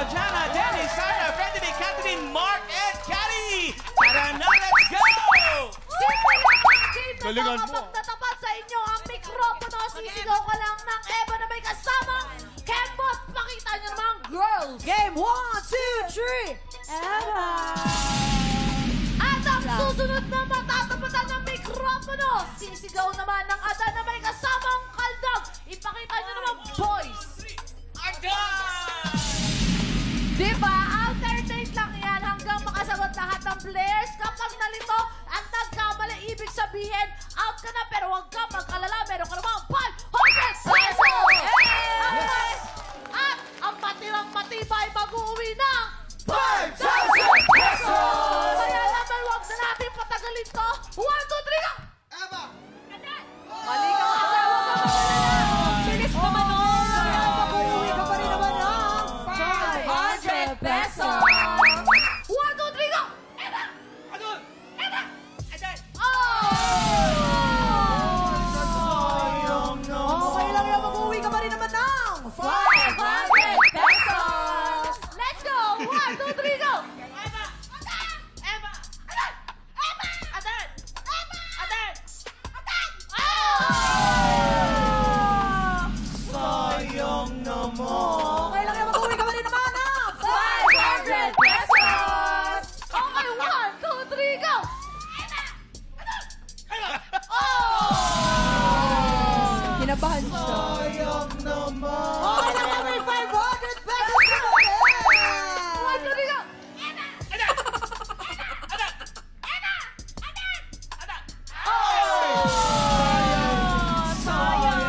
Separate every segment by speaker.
Speaker 1: Jana, Dennis, Sana, Frederick, Catherine, Mark, and Catty! Tara na, let's go!
Speaker 2: Simple lang ang game na
Speaker 3: Galingan mo.
Speaker 2: kapag natapat sa inyo ang mikropono, sisigaw ka lang ng Eva na may kasamang Kembot. Pakita nyo naman, girls!
Speaker 4: Game 1, 2, 3. Eva!
Speaker 2: At ang susunod na matatapatan ng mikropono, sisigaw naman ng Ada na may kasamang kaldag. Ipakita nyo naman, boys!
Speaker 1: Agad!
Speaker 2: Diba? Alternate lang yan hanggang makasagot lahat ng players. Kapag nalito at nagkamali, ibig sabihin, out ka na. Pero huwag ka mag-alala. Meron ka naman 500 pesos! At ang matirang matibay mag-uwi ng
Speaker 4: 5,000 pesos!
Speaker 2: Kaya naman, huwag na natin patagalin to. 1, 2, 3, go!
Speaker 4: Eva!
Speaker 2: Mali ka kasi, huwag ka mag-alala. Bilis pa man nun.
Speaker 4: Mag-uwi ka pa rin naman ng 500 pesos!
Speaker 2: 1, 2, 3, go! Eva!
Speaker 1: Agad!
Speaker 2: Eva!
Speaker 1: Agad!
Speaker 4: Sayang naman. Okay lang yan, mag-uwi ka pa rin naman ng 500 pesos!
Speaker 2: Let's go! 1, 2, 3, go!
Speaker 1: Eva! Eva!
Speaker 2: Adan! Eva!
Speaker 1: Adan!
Speaker 2: Eva!
Speaker 1: Adan!
Speaker 2: Adan!
Speaker 4: Sayang naman. Okay lang yan, mag-uwi ka pa rin naman ng 500 pesos!
Speaker 2: Okay, 1, 2, 3, go!
Speaker 4: Kinabahan siya. Sayang naman. Okay lang yan, may 500 pesos na ulit.
Speaker 2: 1, 2, 3, go!
Speaker 4: Sayang.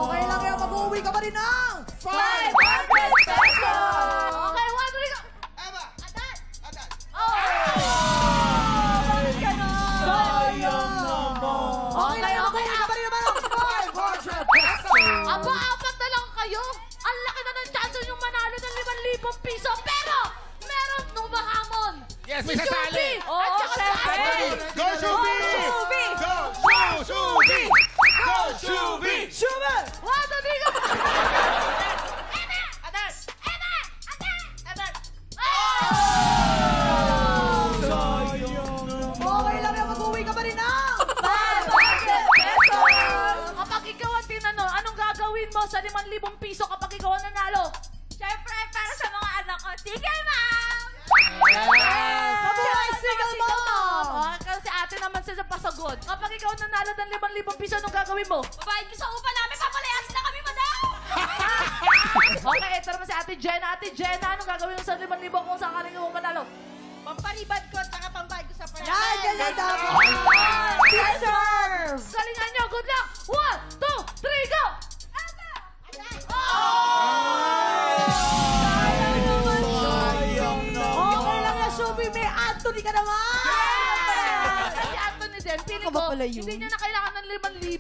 Speaker 4: Okay lang yan, mag-uwi ka pa rin ng 500 pesos!
Speaker 2: Okay, 1, 2, 3, go!
Speaker 4: Eva!
Speaker 2: Adan!
Speaker 4: Adan!
Speaker 2: Balik ka na!
Speaker 4: Sayang naman. Okay lang yan, mag-uwi ka pa rin naman ng 500 pesos!
Speaker 2: Aba, apat na lang kayo. Ang laki na ng chance yung manalo ng 5,000 piso. Pero, meron nung mahamon.
Speaker 3: Yes, may sasali.
Speaker 2: At saka si Ate.
Speaker 3: Go, Shubi!
Speaker 4: Shubi!
Speaker 3: Go, Shubi! Go, Shubi!
Speaker 4: Shubi!
Speaker 2: 1, 2, 3, go!
Speaker 1: Adan! Adan!
Speaker 4: Sayang naman. Okay lang yan, mag-uwi ka pa rin ng 500 pesos!
Speaker 2: Kapag ikaw ang tinanong, anong gagawin mo sa 5,000 piso kapag ikaw ang nanalo? Siyempre, para sa mga anak ko, sige, ma'am!
Speaker 4: Mabuhay, single mom!
Speaker 2: Kasi ate naman siya pasagot. Kapag ikaw ang nanalo ng 5,000 piso, anong gagawin mo? Babayad ko sa upa namin, papalayasin na kami, madam! Okay, ito naman si Ate Jenna. Ate Jenna, anong gagawin mo sa 5,000 kung sakaling ikaw manalo?
Speaker 5: Pamparibad ko at saka pambayad ko sa pera.
Speaker 4: Yan, ganyan dapat! Deserve!
Speaker 2: Galingan nyo, good luck! 1, 2, 3, go!
Speaker 4: Sayang naman. Okay lang yan, Shubi. May Anthony ka naman!
Speaker 2: Kasi Anthony din, feeling
Speaker 4: Ako ba
Speaker 2: ko,
Speaker 4: pala yun?
Speaker 2: hindi niya na kailangan ng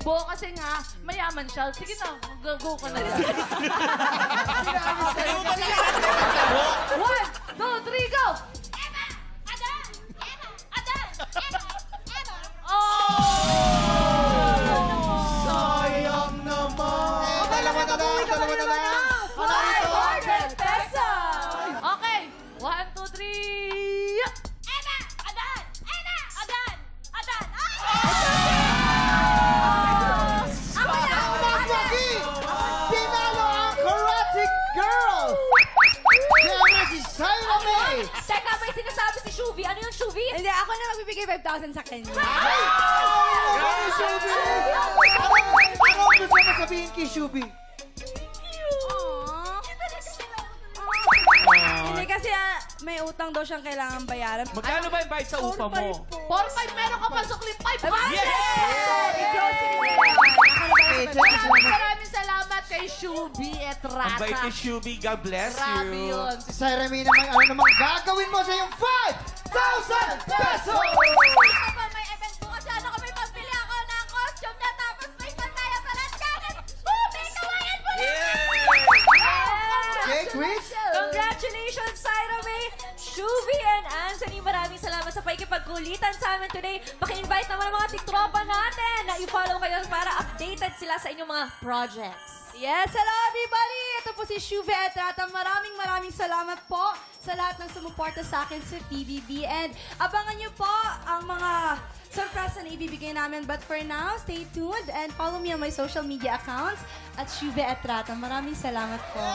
Speaker 2: 5,000 kasi nga, mayaman siya. Sige na, go ka na lang. 1, 2, 3, go!
Speaker 4: Sayang naman. Okay lang yan, mag-uwi ka pa rin naman ng 500 pesos!
Speaker 2: Okay, 1, 2, 3,
Speaker 4: Pinalo ang Karate Girl! Siyempre si Syra May!
Speaker 2: Teka, may sinasabi si Shuvi. Ano yung Shuvi?
Speaker 5: Hindi, ako na magbibigay 5,000 sa kanya.
Speaker 4: Ay, Shubi! Ano ang gusto mo sabihin kay Shubi?
Speaker 5: Hindi kasi may utang daw siyang kailangan bayaran.
Speaker 1: Magkano ba yung bayad sa upa mo?
Speaker 2: 4-5, meron ka pa sukli 500! Maraming salamat kay Shubi at
Speaker 1: Ang bait
Speaker 2: Rata.
Speaker 1: ni Shubi. God bless
Speaker 2: Grabe
Speaker 1: you.
Speaker 2: yun.
Speaker 4: Si Syra May naman, ano naman gagawin mo sa iyong 5,000 pesos!
Speaker 5: Ako pa, may event bukas. Ano kami pagbili ako ng costume na tapos may pantaya pa ng jacket. May kawayan po
Speaker 4: Okay, quiz?
Speaker 5: Congratulations, Syra May, Shuvi, and Anthony. Maraming salamat sa pakikipagkulitan sa amin today. Paki-invite naman ang mga tiktropa natin na i-follow kayo para updated sila sa inyong mga projects.
Speaker 4: Yes, hello everybody! Ito po si Shuve Etrata. Maraming salamat po sa lahat ng sumuporta sa akin sa TVB. And abangan nyo po ang mga surprise na ibibigay namin. But for now, stay tuned and follow me on my social media accounts at Shuve Etrata. Maraming salamat po.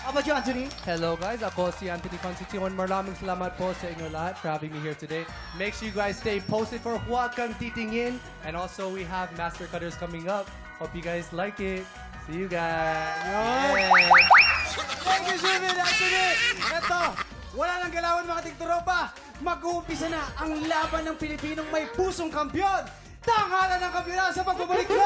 Speaker 6: How about you, Anthony?
Speaker 7: Hello guys, ako si Anthony Constitution. Maraming salamat po sa inyo lahat for having me here today. Make sure you guys stay posted for Huwag Kang Titingin. And also we have Master Cutters coming up. Hope you guys like it. See you guys.
Speaker 6: Thank you, Shuve, Anthony! Ito, wala nang galawan mga tigturopa. Mag-uumpisa na ang laban ng Pilipinong may pusong kampyon. Tanghalan ng kampyonan sa pagbabalik ko!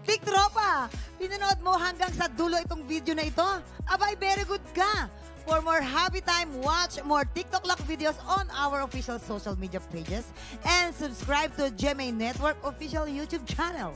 Speaker 8: Tiktropa, pinanood mo hanggang sa dulo itong video na ito? Abay, very good ka! For more happy time, watch more TikTok Lock videos on our official social media pages and subscribe to GMA Network official YouTube channel.